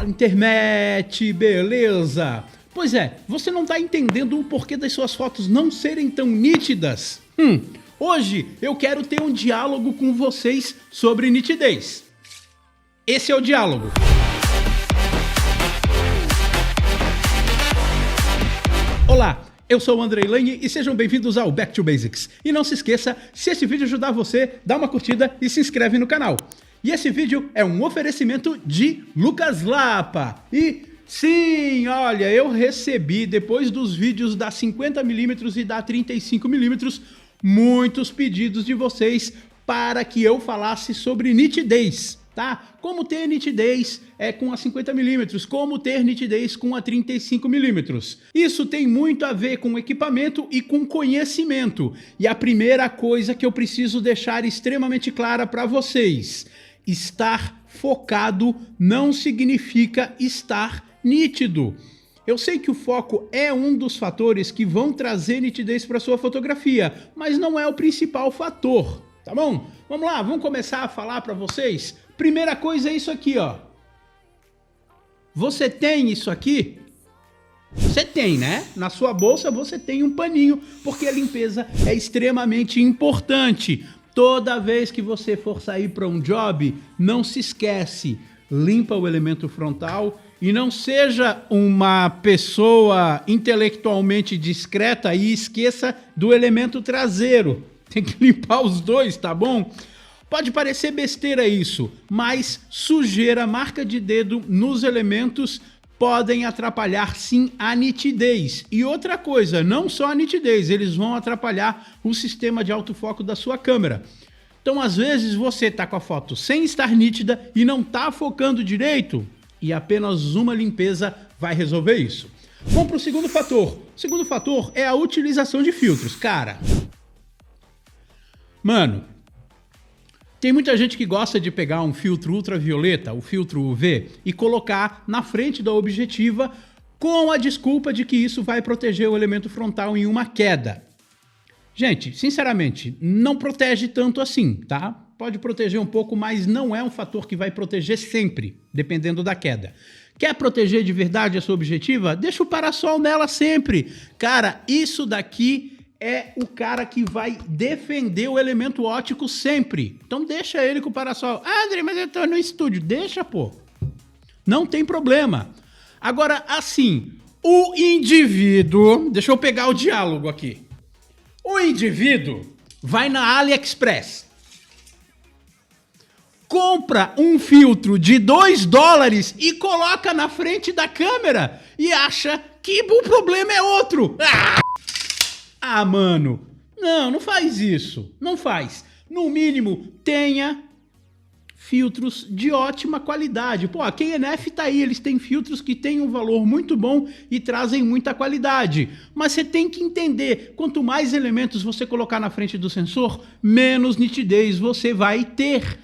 Fala internet, beleza? Pois é, você não tá entendendo o porquê das suas fotos não serem tão nítidas? Hoje eu quero ter um diálogo com vocês sobre nitidez. Esse é o diálogo. Olá, eu sou o Andrei Lane e sejam bem-vindos ao Back to Basics. E não se esqueça, se esse vídeo ajudar você, dá uma curtida e se inscreve no canal. E esse vídeo é um oferecimento de Lucas Lapa. E sim, olha, eu recebi, depois dos vídeos da 50mm e da 35mm, muitos pedidos de vocês para que eu falasse sobre nitidez, tá? Como ter nitidez com a 50mm, como ter nitidez com a 35mm. Isso tem muito a ver com equipamento e com conhecimento. E a primeira coisa que eu preciso deixar extremamente clara para vocês: estar focado não significa estar nítido. Eu sei que o foco é um dos fatores que vão trazer nitidez para sua fotografia, mas não é o principal fator, tá bom? Vamos lá, vamos começar a falar para vocês. Primeira coisa é isso aqui, ó. Você tem isso aqui? Você tem, né? Na sua bolsa você tem um paninho, porque a limpeza é extremamente importante. Toda vez que você for sair para um job, não se esquece, limpa o elemento frontal e não seja uma pessoa intelectualmente discreta e esqueça do elemento traseiro. Tem que limpar os dois, tá bom? Pode parecer besteira isso, mas sujeira, marca de dedo nos elementos podem atrapalhar sim a nitidez. E outra coisa, não só a nitidez, eles vão atrapalhar o sistema de autofoco da sua câmera. Então, às vezes, você tá com a foto sem estar nítida e não tá focando direito, e apenas uma limpeza vai resolver isso. Vamos para o segundo fator. O segundo fator é a utilização de filtros. Cara, mano, tem muita gente que gosta de pegar um filtro ultravioleta, o filtro UV, e colocar na frente da objetiva com a desculpa de que isso vai proteger o elemento frontal em uma queda. Gente, sinceramente, não protege tanto assim, tá? Pode proteger um pouco, mas não é um fator que vai proteger sempre, dependendo da queda. Quer proteger de verdade a sua objetiva? Deixa o parasol nela sempre. Cara, isso daqui é o cara que vai defender o elemento óptico sempre. Então deixa ele com o parasol. Ah, André, mas eu tô no estúdio. Deixa, pô. Não tem problema. Agora, assim, o indivíduo... Deixa eu pegar o diálogo aqui. O indivíduo vai na AliExpress, compra um filtro de $2 e coloca na frente da câmera e acha que o problema é outro. Ah, mano, não faz isso, não faz. No mínimo, tenha filtros de ótima qualidade. Pô, a KNF tá aí, eles têm filtros que têm um valor muito bom e trazem muita qualidade. Mas você tem que entender, quanto mais elementos você colocar na frente do sensor, menos nitidez você vai ter.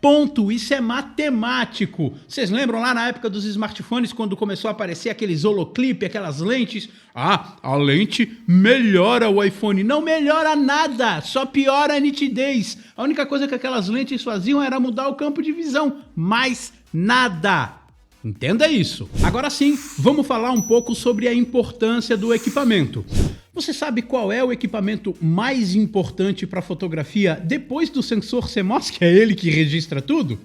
Ponto, isso é matemático. Vocês lembram lá na época dos smartphones, quando começou a aparecer aqueles holoclip, aquelas lentes? Ah, a lente melhora o iPhone. Não melhora nada, só piora a nitidez. A única coisa que aquelas lentes faziam era mudar o campo de visão, mais nada. Entenda isso. Agora sim, vamos falar um pouco sobre a importância do equipamento. Você sabe qual é o equipamento mais importante para fotografia depois do sensor CMOS, que é ele que registra tudo?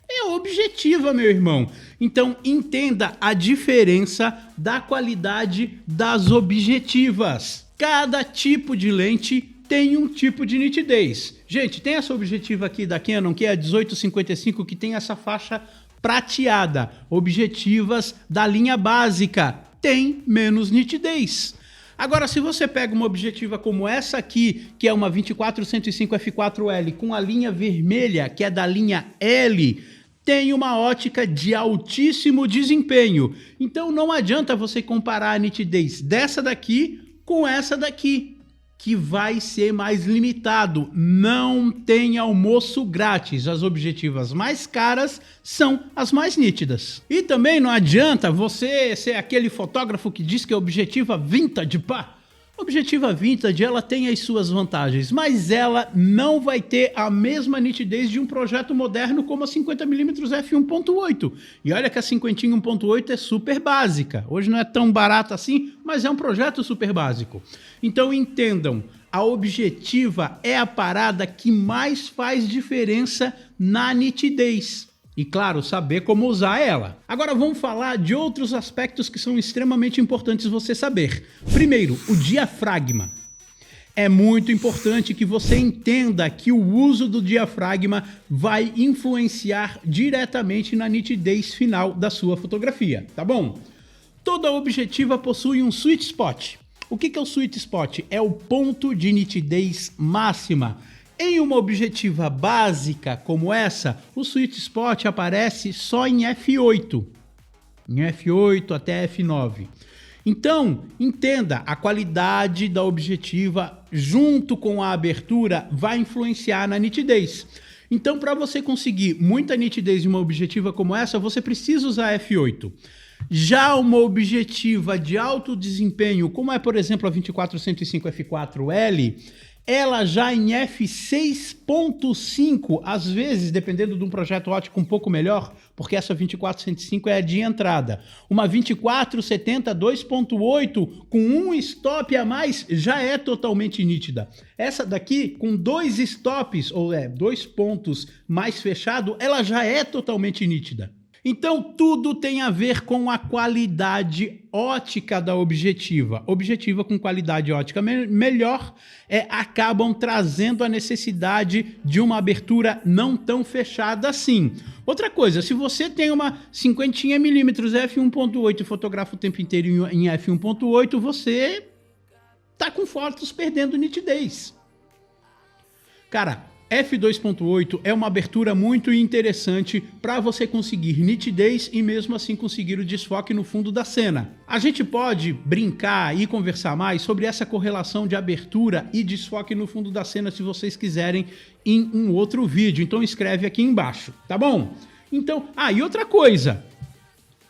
É a objetiva, meu irmão. Então entenda a diferença da qualidade das objetivas. Cada tipo de lente tem um tipo de nitidez. Gente, tem essa objetiva aqui da Canon, que é a 1855, que tem essa faixa prateada. Objetivas da linha básica tem menos nitidez. Agora, se você pega uma objetiva como essa aqui, que é uma 24-105 f4L, com a linha vermelha, que é da linha L, tem uma ótica de altíssimo desempenho. Então não adianta você comparar a nitidez dessa daqui com essa daqui, que vai ser mais limitado. Não tem almoço grátis. As objetivas mais caras são as mais nítidas. E também não adianta você ser aquele fotógrafo que diz que é objetiva vintage, pá. Objetiva vintage, ela tem as suas vantagens, mas ela não vai ter a mesma nitidez de um projeto moderno como a 50mm f1.8. E olha que a 50 1.8 é super básica. Hoje não é tão barata assim, mas é um projeto super básico. Então entendam, a objetiva é a parada que mais faz diferença na nitidez. E claro, saber como usar ela. Agora vamos falar de outros aspectos que são extremamente importantes você saber. Primeiro, o diafragma. É muito importante que você entenda que o uso do diafragma vai influenciar diretamente na nitidez final da sua fotografia, tá bom? Toda objetiva possui um sweet spot. O que é o sweet spot? É o ponto de nitidez máxima. Em uma objetiva básica como essa, o sweet spot aparece só em f8. Em f8 até f9. Então, entenda, a qualidade da objetiva junto com a abertura vai influenciar na nitidez. Então, para você conseguir muita nitidez em uma objetiva como essa, você precisa usar f8. Já uma objetiva de alto desempenho, como é, por exemplo, a 24-105 f4L, ela já em f6.5, às vezes, dependendo de um projeto ótico um pouco melhor, porque essa 24-105 é a de entrada. Uma 24-70 2.8 com um stop a mais já é totalmente nítida. Essa daqui, com 2 stops, ou 2 pontos mais fechado, ela já é totalmente nítida. Então, tudo tem a ver com a qualidade ótica da objetiva. Objetiva com qualidade ótica melhor acabam trazendo a necessidade de uma abertura não tão fechada assim. Outra coisa, se você tem uma 50mm f1.8 e fotografa o tempo inteiro em f1.8, você tá com fotos perdendo nitidez. Cara, f2.8 é uma abertura muito interessante para você conseguir nitidez e mesmo assim conseguir o desfoque no fundo da cena. A gente pode brincar e conversar mais sobre essa correlação de abertura e desfoque no fundo da cena se vocês quiserem em um outro vídeo. Então escreve aqui embaixo, tá bom? Então, e outra coisa,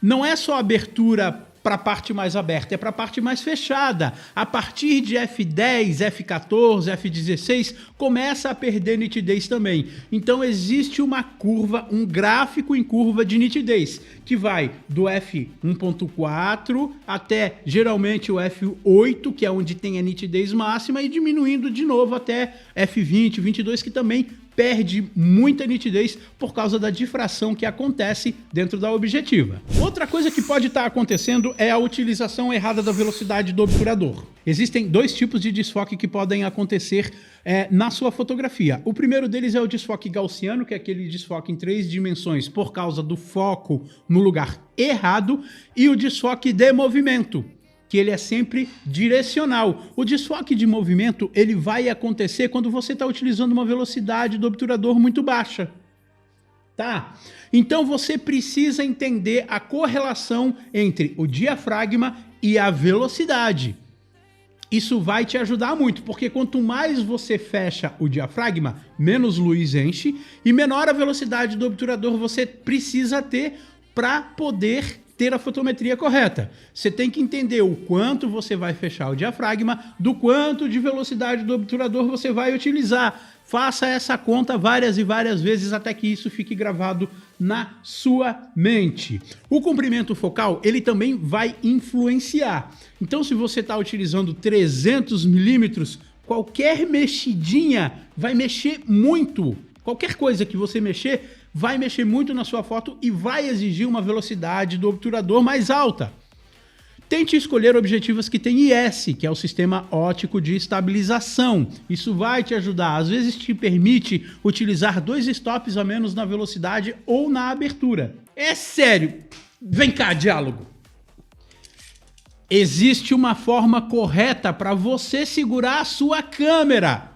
não é só abertura para a parte mais aberta, é para a parte mais fechada. A partir de f10, f14, f16, começa a perder nitidez também. Então existe uma curva, um gráfico em curva de nitidez, que vai do f1.4 até geralmente o f8, que é onde tem a nitidez máxima, e diminuindo de novo até f20, 22, que também perde muita nitidez por causa da difração que acontece dentro da objetiva. Outra coisa que pode estar acontecendo é a utilização errada da velocidade do obturador. Existem 2 tipos de desfoque que podem acontecer na sua fotografia. O primeiro deles é o desfoque gaussiano, que é aquele desfoque em 3 dimensões por causa do foco no lugar errado, e o desfoque de movimento, que ele é sempre direcional. O desfoque de movimento ele vai acontecer quando você está utilizando uma velocidade do obturador muito baixa. Tá? Então você precisa entender a correlação entre o diafragma e a velocidade. Isso vai te ajudar muito, porque quanto mais você fecha o diafragma, menos luz enche e menor a velocidade do obturador você precisa ter para poder ter a fotometria correta. Você tem que entender o quanto você vai fechar o diafragma, do quanto de velocidade do obturador você vai utilizar. Faça essa conta várias e várias vezes até que isso fique gravado na sua mente. O comprimento focal, ele também vai influenciar. Então, se você está utilizando 300 milímetros, qualquer mexidinha vai mexer muito. Qualquer coisa que você mexer, vai mexer muito na sua foto e vai exigir uma velocidade do obturador mais alta. Tente escolher objetivas que têm IS, que é o Sistema Óptico de Estabilização. Isso vai te ajudar. Às vezes te permite utilizar 2 stops a menos na velocidade ou na abertura. É sério. Vem cá, diálogo. Existe uma forma correta para você segurar a sua câmera.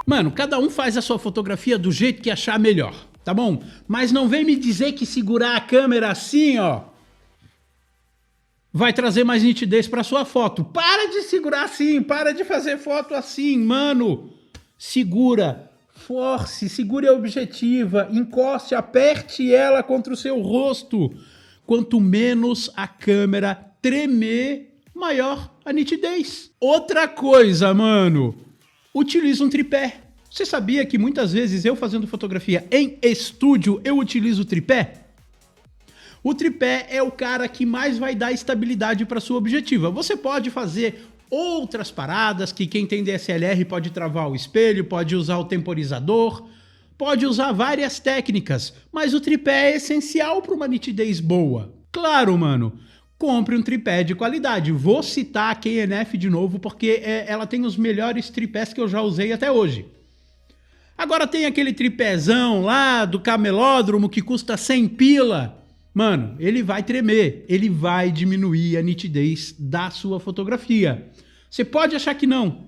Mano, cada um faz a sua fotografia do jeito que achar melhor, tá bom? Mas não vem me dizer que segurar a câmera assim, ó, vai trazer mais nitidez para sua foto. Para de segurar assim, para de fazer foto assim, mano. Segura, force, segure a objetiva, encoste, aperte ela contra o seu rosto. Quanto menos a câmera tremer, maior a nitidez. Outra coisa, mano, utiliza um tripé. Você sabia que muitas vezes eu fazendo fotografia em estúdio, eu utilizo tripé? O tripé é o cara que mais vai dar estabilidade para sua objetiva. Você pode fazer outras paradas, que quem tem DSLR pode travar o espelho, pode usar o temporizador, pode usar várias técnicas, mas o tripé é essencial para uma nitidez boa. Claro, mano, compre um tripé de qualidade. Vou citar a KNF de novo, porque ela tem os melhores tripés que eu já usei até hoje. Agora tem aquele tripézão lá do camelódromo que custa 100 pila. Mano, ele vai tremer, ele vai diminuir a nitidez da sua fotografia. Você pode achar que não,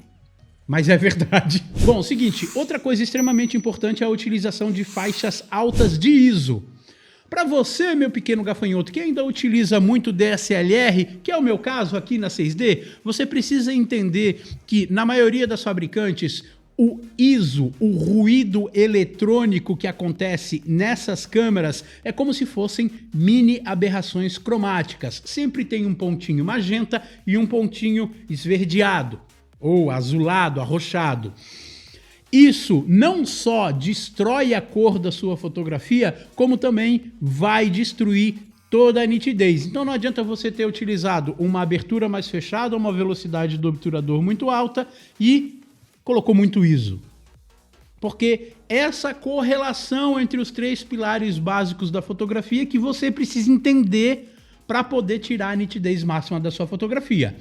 mas é verdade. Bom, seguinte, outra coisa extremamente importante é a utilização de faixas altas de ISO. Para você, meu pequeno gafanhoto, que ainda utiliza muito DSLR, que é o meu caso aqui na 6D, você precisa entender que na maioria das fabricantes, o ISO, o ruído eletrônico que acontece nessas câmeras é como se fossem mini aberrações cromáticas. Sempre tem um pontinho magenta e um pontinho esverdeado, ou azulado, arroxado. Isso não só destrói a cor da sua fotografia, como também vai destruir toda a nitidez. Então não adianta você ter utilizado uma abertura mais fechada, uma velocidade do obturador muito alta e colocou muito ISO. Porque essa correlação entre os três pilares básicos da fotografia que você precisa entender para poder tirar a nitidez máxima da sua fotografia.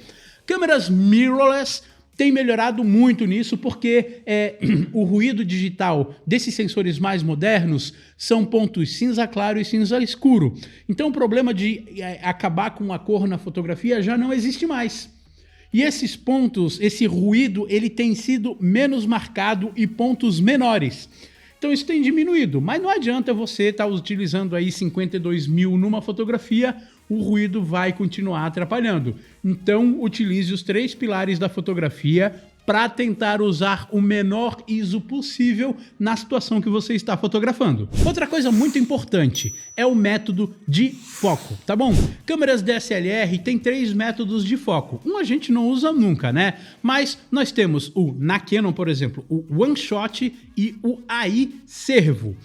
Câmeras mirrorless têm melhorado muito nisso porque o ruído digital desses sensores mais modernos são pontos cinza claro e cinza escuro. Então o problema de acabar com a cor na fotografia já não existe mais. E esses pontos, esse ruído, ele tem sido menos marcado e pontos menores. Então isso tem diminuído, mas não adianta você estar utilizando aí 52 mil numa fotografia, o ruído vai continuar atrapalhando. Então utilize os três pilares da fotografia para tentar usar o menor ISO possível na situação que você está fotografando. Outra coisa muito importante é o método de foco, tá bom? Câmeras DSLR tem 3 métodos de foco. Um a gente não usa nunca, né? Mas nós temos na Canon, por exemplo, o One Shot e o AI Servo.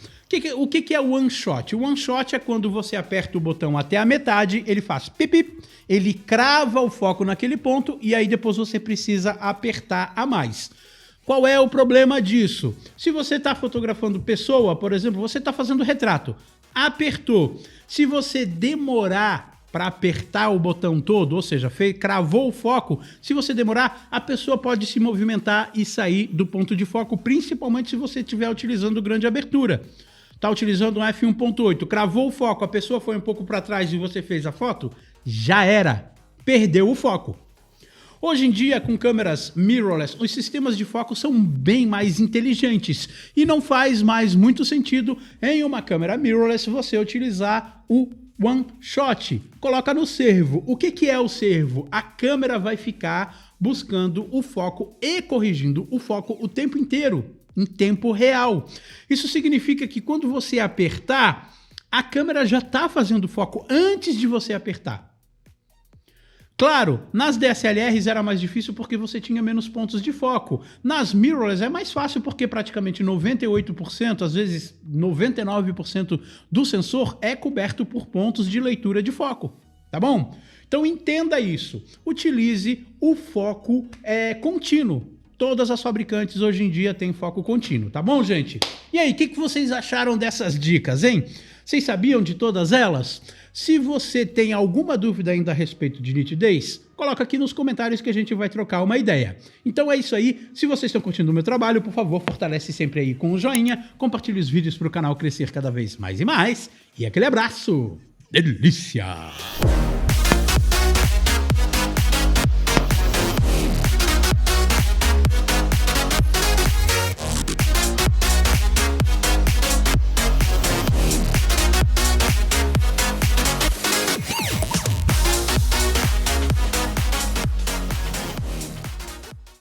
O que é o One Shot? O One Shot é quando você aperta o botão até a metade, ele faz pip, ele crava o foco naquele ponto e aí depois você precisa apertar a mais. Qual é o problema disso? Se você está fotografando pessoa, por exemplo, você está fazendo retrato, apertou. Se você demorar para apertar o botão todo, ou seja, cravou o foco, se você demorar, a pessoa pode se movimentar e sair do ponto de foco, principalmente se você estiver utilizando grande abertura. Está utilizando um f1.8, cravou o foco, a pessoa foi um pouco para trás e você fez a foto, já era, perdeu o foco. Hoje em dia, com câmeras mirrorless, os sistemas de foco são bem mais inteligentes e não faz mais muito sentido em uma câmera mirrorless você utilizar o One Shot. Coloca no servo. O que é o servo? A câmera vai ficar buscando o foco e corrigindo o foco o tempo inteiro, em tempo real. Isso significa que quando você apertar, a câmera já está fazendo foco antes de você apertar. Claro, nas DSLRs era mais difícil porque você tinha menos pontos de foco. Nas mirrorless é mais fácil porque praticamente 98%, às vezes 99% do sensor é coberto por pontos de leitura de foco, tá bom? Então entenda isso. Utilize o foco contínuo. Todas as fabricantes hoje em dia têm foco contínuo, tá bom, gente? E aí, o que vocês acharam dessas dicas, hein? Vocês sabiam de todas elas? Se você tem alguma dúvida ainda a respeito de nitidez, coloca aqui nos comentários que a gente vai trocar uma ideia. Então é isso aí. Se vocês estão curtindo o meu trabalho, por favor, fortalece sempre aí com o joinha, compartilhe os vídeos para o canal crescer cada vez mais e mais. E aquele abraço. Delícia!